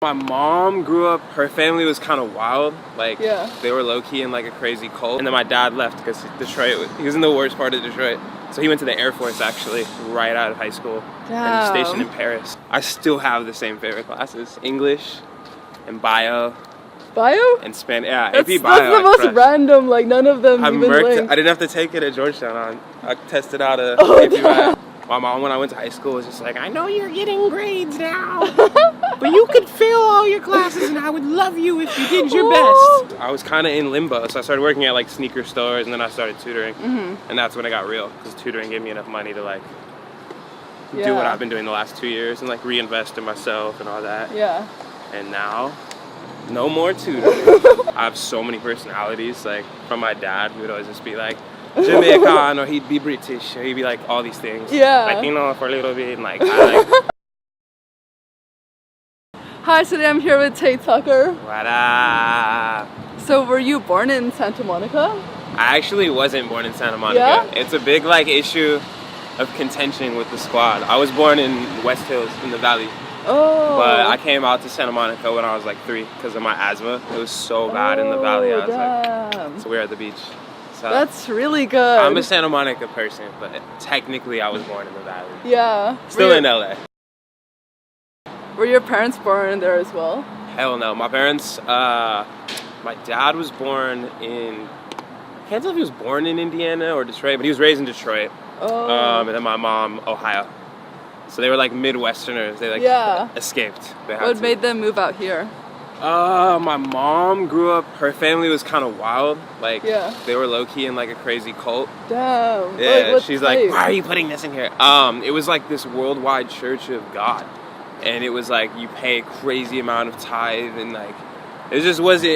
My mom grew up, her family was kind of wild, like they were low-key in like a crazy cult. And then my dad left because Detroit, he was in the worst part of Detroit. So he went to the Air Force actually, right out of high school. And stationed in Paris. I still have the same favorite classes, English and bio. Bio? And Spanish, yeah, that's, AP bio. That's the most random, like none of them even linked. I didn't have to take it at Georgetown. I tested out a AP bio. My mom, when I went to high school, was just like, I know you're getting grades now, but you could fail all your classes and I would love you if you did your best. I was kind of in limbo, so I started working at like sneaker stores and then I started tutoring. And that's when it got real, because tutoring gave me enough money to like do what I've been doing the last 2 years and like reinvest in myself and all that. Yeah. And now, no more tutoring. I have so many personalities, like from my dad, he would always just be like, Jamaican, or he'd be British, or he'd be like all these things. Yeah. Like, you know, for a little bit, and like, I like. Hi, today I'm here with Tate Tucker. What up? So, were you born in Santa Monica? I actually wasn't born in Santa Monica. Yeah? It's a big, like, issue of contention with the squad. I was born in West Hills, in the Valley. Oh. But I came out to Santa Monica when I was like 3 because of my asthma. It was so bad in the Valley. I was like, so we were at the beach. So that's really good. I'm a Santa Monica person, but technically I was born in the Valley. Yeah. Still in LA. Were your parents born there as well? Hell no. My parents, my dad was born in, I can't tell if he was born in Indiana or Detroit, but he was raised in Detroit. Oh. And then my mom, Ohio. So they were like Midwesterners. They like escaped. What made them move out here? My mom grew up, her family was kind of wild, like they were low-key in like a crazy cult. Damn. Yeah, like, she's like, why are you putting this in here? It was like this worldwide church of God, and it was like you pay a crazy amount of tithe, and like it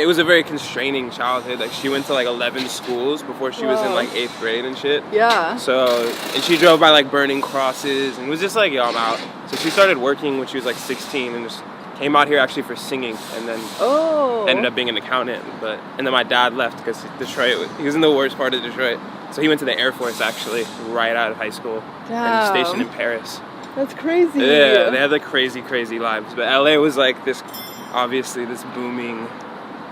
was a very constraining childhood. Like she went to like 11 schools before she was in like 8th grade and shit. Yeah. So, and she drove by like burning crosses and was just like, yo, I'm out. So she started working when she was like 16 and just came out here actually for singing, and then ended up being an accountant. And then my dad left because Detroit, he was in the worst part of Detroit. So he went to the Air Force actually, right out of high school. And stationed in Paris. That's crazy. Yeah, they had like crazy, crazy lives. But LA was like this, obviously this booming,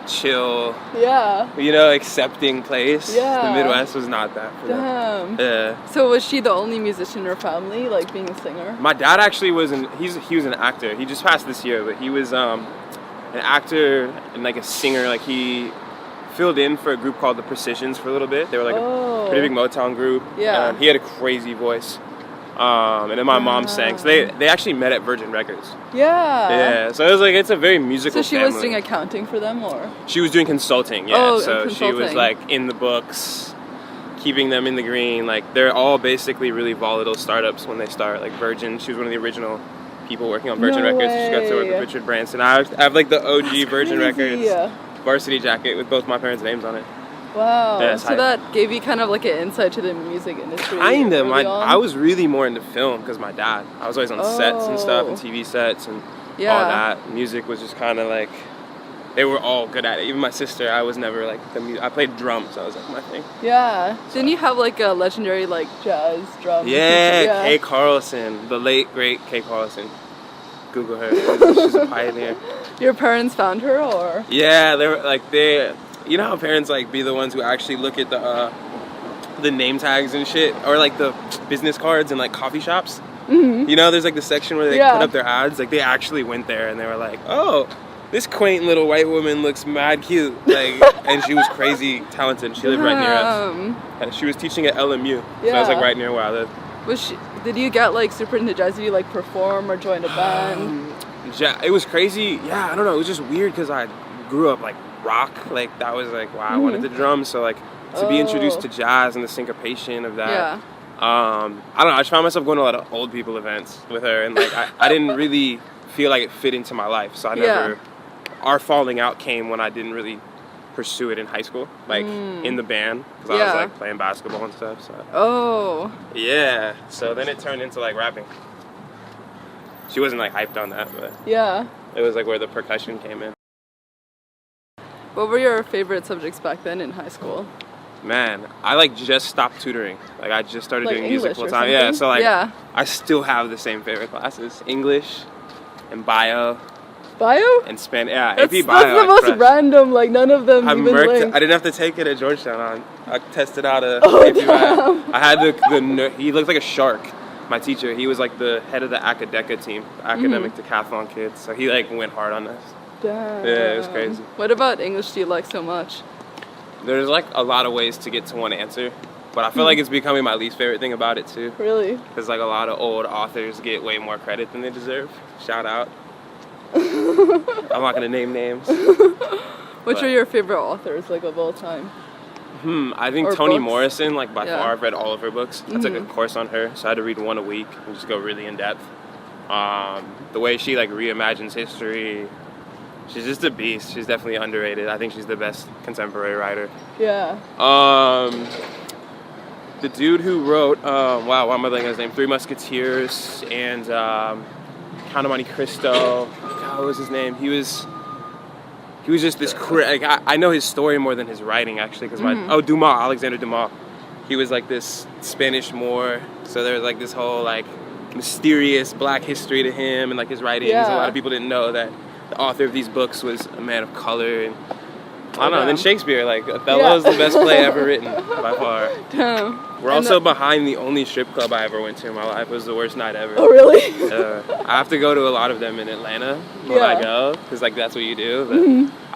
chill, you know, accepting place. The Midwest was not that for them. Yeah. So was she the only musician in her family, like being a singer? My dad actually was he was an actor. He just passed this year, but he was an actor and like a singer. Like he filled in for a group called the Precisions for a little bit. They were like a pretty big Motown group. Yeah. He had a crazy voice. And then my mom sang. So they actually met at Virgin Records. Yeah. So it was like, it's a very musical So she was doing accounting for them, or? She was doing consulting, so she was like in the books, keeping them in the green. Like they're all basically really volatile startups when they start. Like Virgin, she was one of the original people working on Virgin Records. She got to work with Richard Branson. I have like the OG Virgin Records varsity jacket with both my parents' names on it. Wow. Yeah, so that gave you kind of like an insight to the music industry. Kind of. I was really more into film because my dad. I was always on sets and stuff and TV sets and all that. Music was just kind of like, they were all good at it. Even my sister, I was never like I played drums. That was like my thing. Yeah. So. Didn't you have like a legendary like jazz drum? Yeah, Kay Carlson, the late great Kay Carlson. Google her. She's a pioneer. Your parents found her, or? Yeah, they were like you know how parents like be the ones who actually look at the name tags and shit, or like the business cards in like coffee shops. You know, there's like the section where they put up their ads. Like they actually went there and they were like, oh, this quaint little white woman looks mad cute. Like, and she was crazy talented. She lived right near us. And she was teaching at LMU, so I was like right near where I lived. Did you get like super into jazz? Did you like perform or join a band? It was crazy. Yeah, I don't know. It was just weird because I grew up like rock. Like that was like why I wanted to drum. So like to be introduced to jazz and the syncopation of that. I don't know. I just found myself going to a lot of old people events with her, and like I didn't really feel like it fit into my life. So I never. Our falling out came when I didn't really pursue it in high school, like in the band, because I was like playing basketball and stuff. So. Yeah. So then it turned into like rapping. She wasn't like hyped on that, but it was like where the percussion came in. What were your favorite subjects back then in high school? Man, I like just stopped tutoring. Like I just started doing English music full time. Yeah, so like I still have the same favorite classes: English and bio Bio? And AP That's Bio. the most random, like none of them even linked. I didn't have to take it at Georgetown. I tested out a AP damn. Bio. I had he looked like a shark. My teacher, he was like the head of the Academic team, academic decathlon kids. So he like went hard on us. Damn. Yeah, it was crazy. What about English do you like so much? There's like a lot of ways to get to one answer, but I feel like it's becoming my least favorite thing about it too. Really? Because like a lot of old authors get way more credit than they deserve. Shout out. I'm not gonna name names. Which are your favorite authors like of all time? I think Or Toni books? Morrison, like by far. I've read all of her books. I took a Mm-hmm. course on her, so I had to read one a week and just go really in depth. The way she like reimagines history, she's just a beast. She's definitely underrated. I think she's the best contemporary writer. Yeah. The dude who wrote, why am I blanking on his name? Three Musketeers and Count of Monte Cristo. What was his name? He was just this I know his story more than his writing actually, because Dumas, Alexander Dumas. He was like this Spanish Moor, so there was like this whole like mysterious black history to him and like his writings. Yeah. A lot of people didn't know that the author of these books was a man of color, and I don't know. And then Shakespeare, like Othello's the best play ever written by far. Damn. We're also behind the only strip club I ever went to in my life. It was the worst night ever. Oh really? I have to go to a lot of them in Atlanta when I go, because like that's what you do. But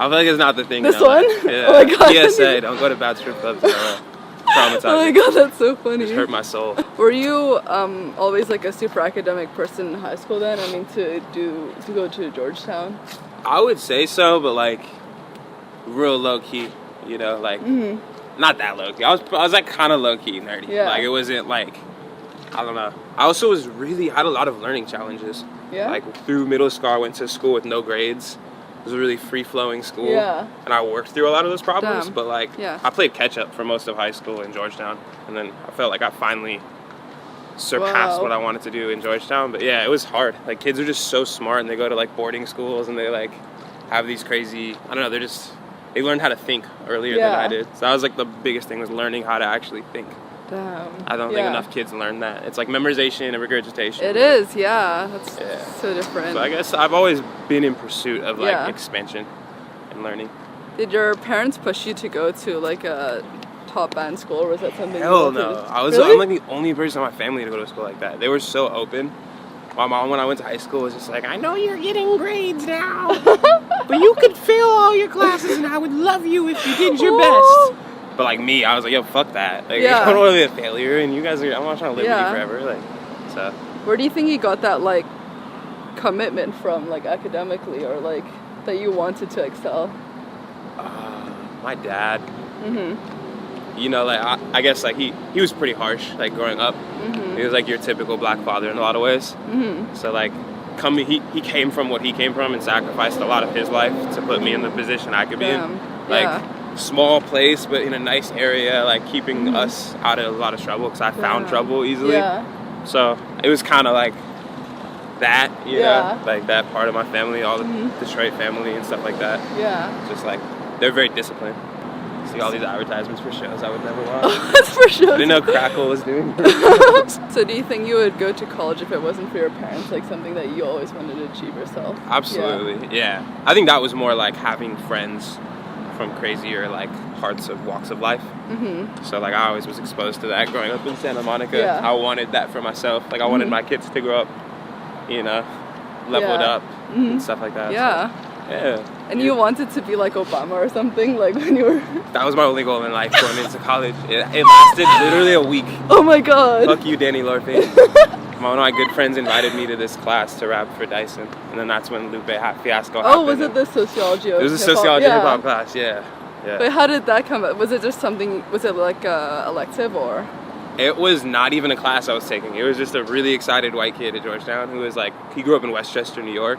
I feel like it's not the thing. This in LA. one? Yeah. Oh my god. PSA, don't go to bad strip clubs. Traumatizing. Oh my god, that's so funny. Just hurt my soul. Were you always like a super academic person in high school then? I mean, to go to Georgetown? I would say so, but like real low key, you know, like not that low key. I was like kind of low key nerdy. Yeah. Like it wasn't like, I don't know. I also had a lot of learning challenges. Yeah. Like through middle school, I went to school with no grades. It was a really free-flowing school. Yeah. And I worked through a lot of those problems, Damn. but like I played catch-up for most of high school in Georgetown, and then I felt like I finally surpassed what I wanted to do in Georgetown. But yeah, it was hard. Like kids are just so smart, and they go to like boarding schools, and they like have these crazy, I don't know, they learned how to think earlier than I did. So that was like the biggest thing, was learning how to actually think. Damn. I don't think enough kids learn that. It's like memorization and regurgitation. It is, yeah. That's so different. So I guess I've always been in pursuit of like expansion and learning. Did your parents push you to go to like a top band school, or was that something? Hell no. I'm like the only person in my family to go to a school like that. They were so open. My mom, when I went to high school, was just like, I know you're getting grades now, but you could fail all your classes, and I would love you if you did your best. But like me, I was like, yo, fuck that. Like, I don't want to be a failure, and you guys I'm not trying to live with you forever. Like, so. Where do you think you got that like commitment from, like academically, or like that you wanted to excel? My dad. You know, like I guess like he was pretty harsh, like growing up. He was like your typical black father in a lot of ways. So like he came from what he came from and sacrificed a lot of his life to put me in the position I could be in. Like small place, but in a nice area, like keeping us out of a lot of trouble, because I found trouble easily. So it was kind of like that, you know, like that part of my family, all the Detroit family and stuff like that. Just like they're very disciplined. See all these advertisements for shows I would never watch. That's for sure. I didn't know Crackle was doing. So do you think you would go to college if it wasn't for your parents, like something that you always wanted to achieve yourself? Absolutely, yeah. I think that was more like having friends from crazier like parts of walks of life. So like I always was exposed to that growing up in Santa Monica. I wanted that for myself. Like I wanted my kids to grow up, you know, leveled up and stuff like that. So, and you wanted to be like Obama or something, like when you were... That was my only goal in life going into college. It lasted literally a week. Oh my god. Fuck you, Danny Lorpe. One of my good friends invited me to this class to rap for Dyson, and then that's when Lupe Fiasco happened. Oh, was it the sociology of It was a sociology hip-hop class, yeah. But how did that come up? Was it just something, was it like a elective, or? It was not even a class I was taking. It was just a really excited white kid at Georgetown who was like, he grew up in Westchester, New York.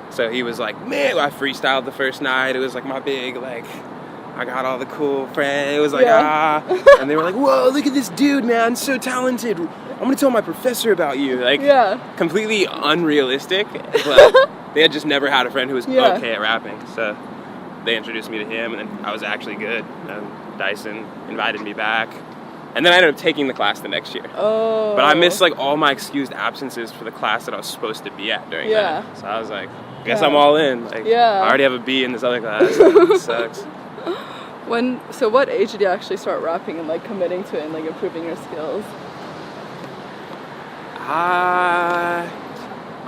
So he was like, man, I freestyled the first night. It was like my big, like, I got all the cool friends. It was like, and they were like, whoa, look at this dude, man, so talented. I'm gonna tell my professor about you. Like, completely unrealistic, but they had just never had a friend who was okay at rapping. So they introduced me to him, and then I was actually good. And Dyson invited me back. And then I ended up taking the class the next year. But I missed like all my excused absences for the class that I was supposed to be at during that. So I was like, guess I'm all in. Like, I already have a B in this other class. It sucks. So what age did you actually start rapping and like committing to it and like improving your skills?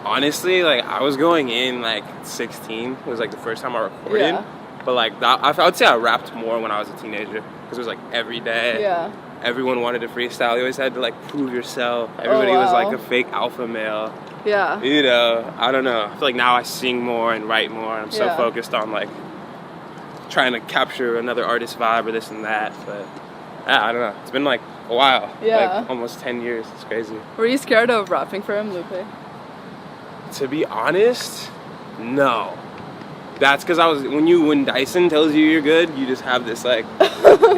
Honestly, like I was going in like 16. It was like the first time I recorded. Yeah. But like that, I would say I rapped more when I was a teenager because it was like every day. Yeah. Everyone wanted to freestyle. You always had to like prove yourself. Everybody was like a fake alpha male. Yeah. You know, I don't know. I feel like now I sing more and write more. I'm so focused on like trying to capture another artist's vibe or this and that. But yeah, I don't know. It's been like a while. Yeah. Like almost 10 years. It's crazy. Were you scared of rapping for him, Lupe? To be honest, no. That's because when Dyson tells you you're good, you just have this like,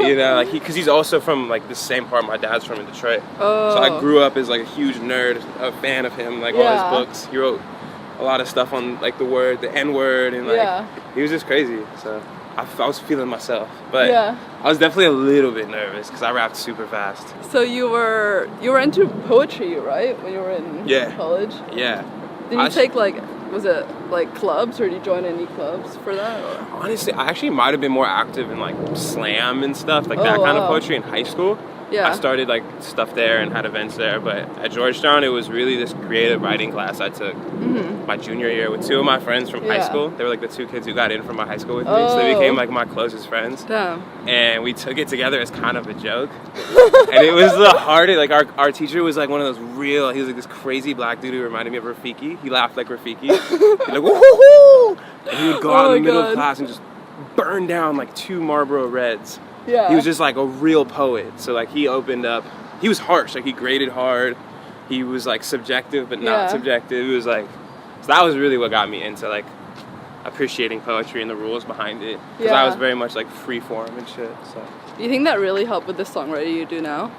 you know, like because he's also from like the same part my dad's from in Detroit. Oh. So I grew up as like a huge nerd, a fan of him, like all his books. He wrote a lot of stuff on like the N-word, and like he was just crazy. So I was feeling myself, but I was definitely a little bit nervous because I rapped super fast. So you were into poetry, right, when you were in college? Yeah. Did you take like, was it like clubs, or did you join any clubs for that? Or? Honestly, I actually might have been more active in like slam and stuff, like that kind of poetry in high school. Yeah. I started like stuff there and had events there, but at Georgetown it was really this creative writing class I took my junior year with two of my friends from high school. They were like the two kids who got in from my high school with me, so they became like my closest friends. Damn. And we took it together as kind of a joke. And it was the hardest, like our teacher was like one of those he was like this crazy black dude who reminded me of Rafiki. He laughed like Rafiki. He'd like, woohoo! And he would go out in the middle of class and just burn down like 2 Marlboro Reds. Yeah. He was just like a real poet. So like he opened up, he was harsh, like he graded hard. He was like subjective but not subjective. It was like, so that was really what got me into like appreciating poetry and the rules behind it. Because I was very much like free form and shit. So. Do you think that really helped with the songwriting you do now?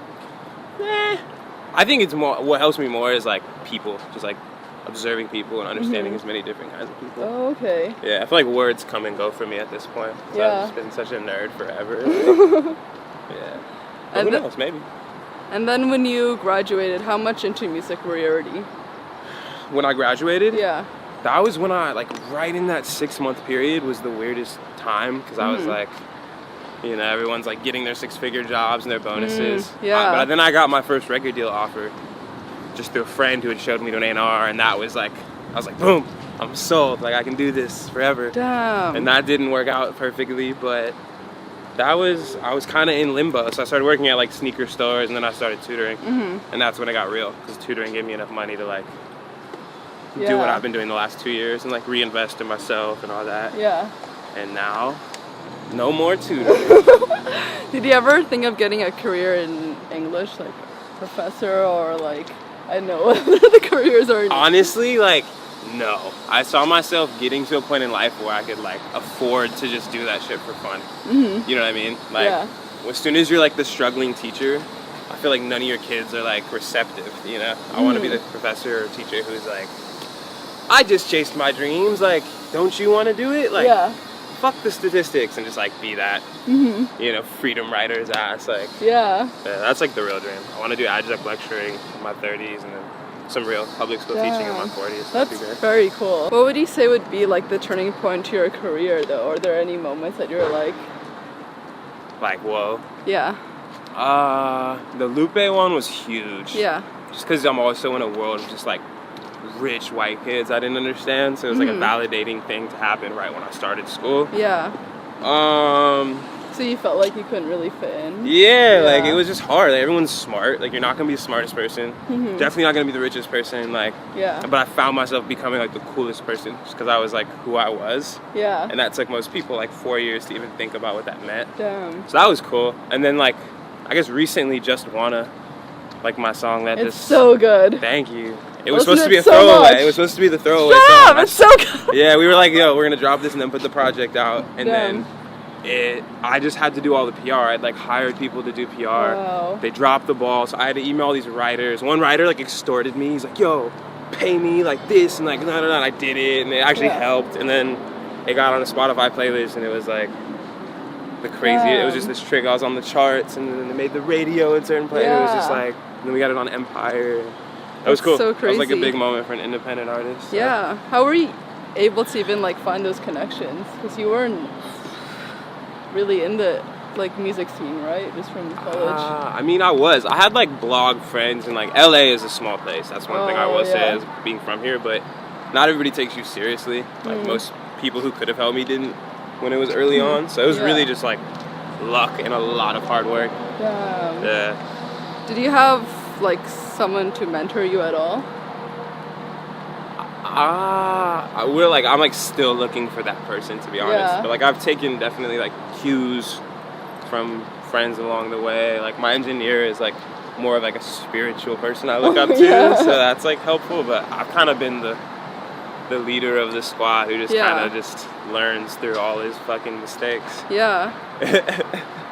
I think it's more, what helps me more is like people, just like observing people and understanding as many different kinds of people. Oh, okay. Yeah, I feel like words come and go for me at this point. So I've just been such a nerd forever. Yeah. But who knows, maybe. And then when you graduated, how much into music were you already? When I graduated? Yeah. That was when I, like, right in that 6-month period was the weirdest time, because I was like, you know, everyone's like getting their 6-figure jobs and their bonuses. But then I got my first record deal offer just through a friend who had showed me to an A&R, and that was like, I was like, boom, I'm sold. Like, I can do this forever. Damn. And that didn't work out perfectly, but I was kind of in limbo. So I started working at like sneaker stores, and then I started tutoring. And that's when it got real, because tutoring gave me enough money to like do what I've been doing the last 2 years and like reinvest in myself and all that. Yeah. And now, no more tutoring. Did you ever think of getting a career in English, like professor, or like, I don't know what the careers are? Honestly, like, no. I saw myself getting to a point in life where I could like afford to just do that shit for fun. You know what I mean? Like, as soon as you're like the struggling teacher, I feel like none of your kids are like receptive, you know? I want to be the professor or teacher who's like, I just chased my dreams, like, don't you want to do it? Like, fuck the statistics, and just like be that, you know, freedom writer's ass. Like, that's like the real dream. I want to do adjunct lecturing in my 30s, and then some real public school teaching in my 40s. That's very cool. What would you say would be like the turning point to your career, though? Are there any moments that you're like, whoa? Yeah. The Lupe one was huge. Yeah. Just because I'm also in a world of just like rich white kids I didn't understand, so it was like a validating thing to happen right when I started school. Yeah. So you felt like you couldn't really fit in? Yeah, like it was just hard. Like, everyone's smart. Like, you're not gonna be the smartest person. Definitely not gonna be the richest person. Like, but I found myself becoming like the coolest person just because I was like who I was. Yeah. And that took most people like 4 years to even think about what that meant. Damn. So that was cool. And then like, I guess recently, Just Wanna, like my song that it's so good. Thank you. It was supposed to be a throwaway. It was supposed to be the throwaway song. It's so good. Yeah, we were like, yo, we're gonna drop this and then put the project out, and then I just had to do all the PR. I'd like hired people to do PR. Wow. They dropped the ball, so I had to email these writers. One writer like extorted me. He's like, yo, pay me like this, and like no. And I did it, and it actually helped. And then it got on a Spotify playlist, and it was like the crazy. It was just this trick. I was on the charts, and then they made the radio in certain places. It was just like, and then we got it on Empire. That was cool. So crazy. That was like a big moment for an independent artist. So. Yeah. How were you? able to even like find those connections? Because you weren't really in the like music scene, right? Just from college. I mean, I had like blog friends, and like LA is a small place. That's one thing I will say as being from here, but not everybody takes you seriously. Like most people who could have helped me didn't when it was early on. So it was really just like luck and a lot of hard work. Yeah. Did you have like someone to mentor you at all? I'm like still looking for that person, to be honest. But like I've taken definitely like cues from friends along the way. Like my engineer is like more of like a spiritual person I look up to, so that's like helpful. But I've kind of been the leader of the squad who just kind of just learns through all his fucking mistakes. Yeah.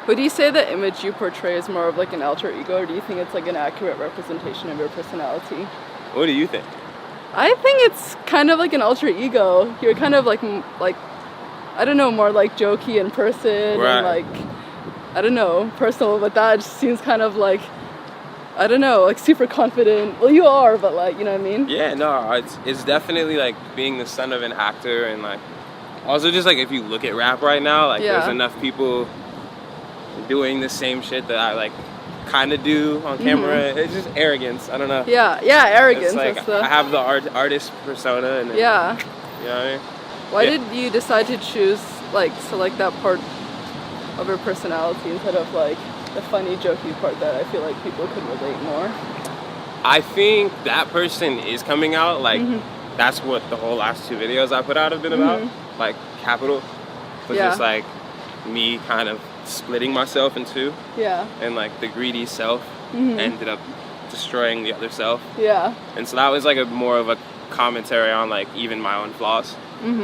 Would you say the image you portray is more of like an alter ego, or do you think it's like an accurate representation of your personality? What do you think? I think it's kind of like an alter ego. You're kind of like I don't know, more like jokey in person and like, I don't know, personal, but that just seems kind of like, I don't know, like super confident. Well, you are, but like, you know what I mean? Yeah, no, it's definitely like being the son of an actor, and like also just like if you look at rap right now, like there's enough people doing the same shit that I like kind of do on camera. It's just arrogance. I don't know. Yeah, arrogance. It's like I have the artist persona, and then, you know what I mean? Why did you decide to select that part of your personality instead of like the funny, jokey part that I feel like people could relate more? I think that person is coming out. Like that's what the whole last 2 videos I put out have been about. Like Capital was just like me kind of splitting myself in two. Yeah. And like the greedy self ended up destroying the other self. Yeah. And so that was like more of a commentary on like even my own flaws.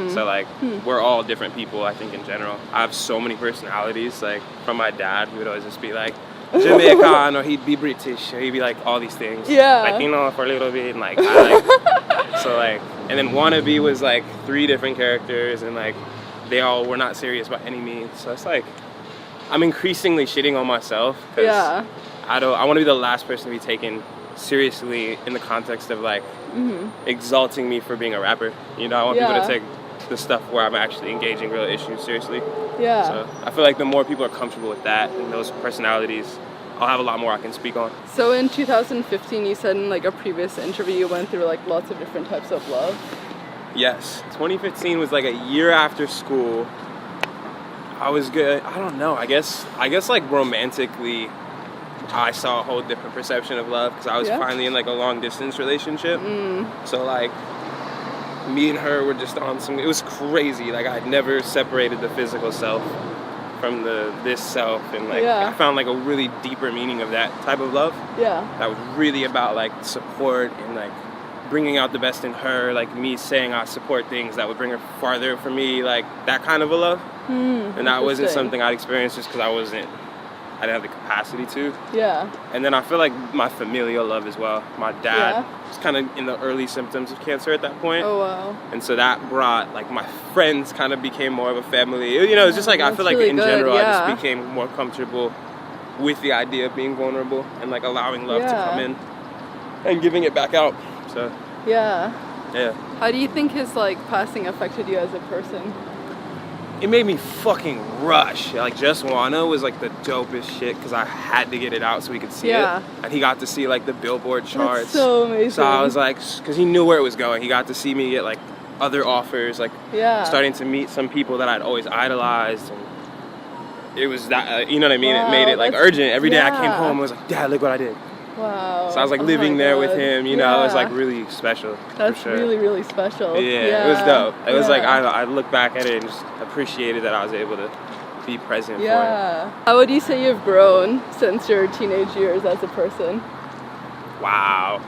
So like we're all different people, I think, in general. I have so many personalities. Like from my dad, he would always just be like Jamaican, or he'd be British, or he'd be like all these things. Yeah. Like, you know, for a little bit, and like so like, and then Wannabe was like 3 different characters, and like they all were not serious by any means. So it's like I'm increasingly shitting on myself because I want to be the last person to be taken seriously in the context of like exalting me for being a rapper. You know, I want people to take the stuff where I'm actually engaging real issues seriously. Yeah. So I feel like the more people are comfortable with that and those personalities, I'll have a lot more I can speak on. So in 2015, you said in like a previous interview you went through like lots of different types of love. Yes. 2015 was like a year after school. I was good. I don't know. I guess like romantically, I saw a whole different perception of love because I was finally in like a long distance relationship. So like me and her were just on some, it was crazy. Like I'd never separated the physical self from this self, and like I found like a really deeper meaning of that type of love. Yeah. That was really about like support and like bringing out the best in her, like me saying I support things that would bring her farther for me, like that kind of a love. And that wasn't something I'd experienced just because I didn't have the capacity to. Yeah. And then I feel like my familial love as well. My dad was kind of in the early symptoms of cancer at that point. Oh, wow. And so that brought, like, my friends kind of became more of a family. You know, it's just like, I feel like really in general, I just became more comfortable with the idea of being vulnerable and, like, allowing love to come in and giving it back out. So. Yeah. Yeah. How do you think his, like, passing affected you as a person? It made me fucking rush. Like, Just Wanna was like the dopest shit because I had to get it out so we could see it. And he got to see like the Billboard charts. That's so amazing. So I was like, because he knew where it was going. He got to see me get like other offers, like starting to meet some people that I'd always idolized. And it was that, you know what I mean? Wow, it made it like urgent. Every day I came home, I was like, Dad, look what I did. Wow. So I was like living there with him, you know, it was like really special. That's really, really special. Yeah, it was dope. It was like, I look back at it and just appreciated that I was able to be present for him. How would you say you've grown since your teenage years as a person? Wow.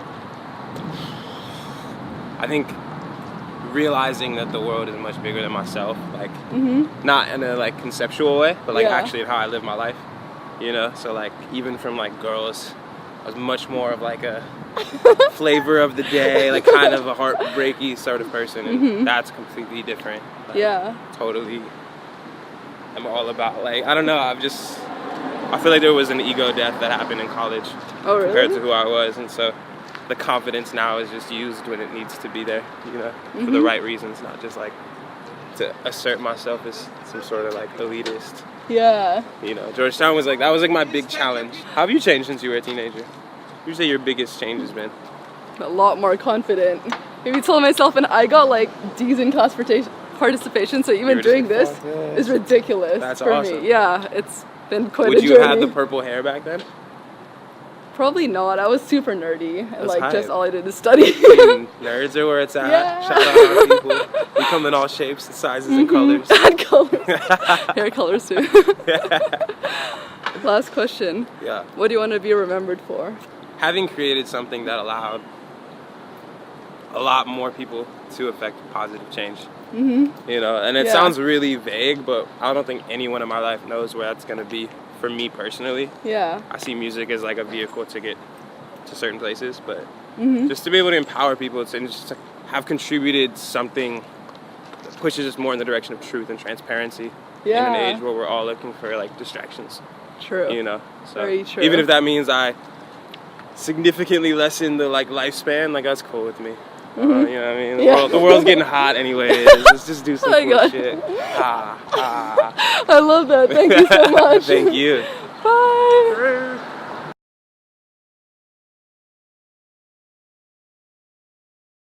I think realizing that the world is much bigger than myself, like not in a like conceptual way, but like actually how I live my life, you know? So like even from like girls, I was much more of like a flavor of the day, like kind of a heartbreaky sort of person, and that's completely different. Like, totally. I'm all about like, I don't know, I feel like there was an ego death that happened in college compared to who I was, and so the confidence now is just used when it needs to be there, you know, for the right reasons, not just like to assert myself as some sort of like elitist. Yeah. You know, Georgetown was like, that was like my big challenge. How have you changed since you were a teenager? What would you say your biggest change has been? A lot more confident. Maybe told myself, and I got like D's in class participation, so even doing this is ridiculous. That's for awesome. me. Yeah, it's been quite a journey. Would you have had the purple hair back then? Probably not. I was super nerdy, and That's like hype. Just all I did is study. Nerds are where it's at. Yeah. Shout out our people. We come in all shapes and sizes and colors. And colors. Hair colors too. Last question. Yeah. What do you want to be remembered for? Having created something that allowed a lot more people to affect positive change. You know, and it sounds really vague, but I don't think anyone in my life knows where that's going to be for me personally. Yeah. I see music as like a vehicle to get to certain places, but just to be able to empower people and just to have contributed something that pushes us more in the direction of truth and transparency in an age where we're all looking for like distractions. True. You know, so very true. Even if that means I significantly lessen the like lifespan, like that's cool with me. You know what I mean? The world's getting hot anyway. Let's just do some cool shit. I love that. Thank you so much. Thank you. Bye.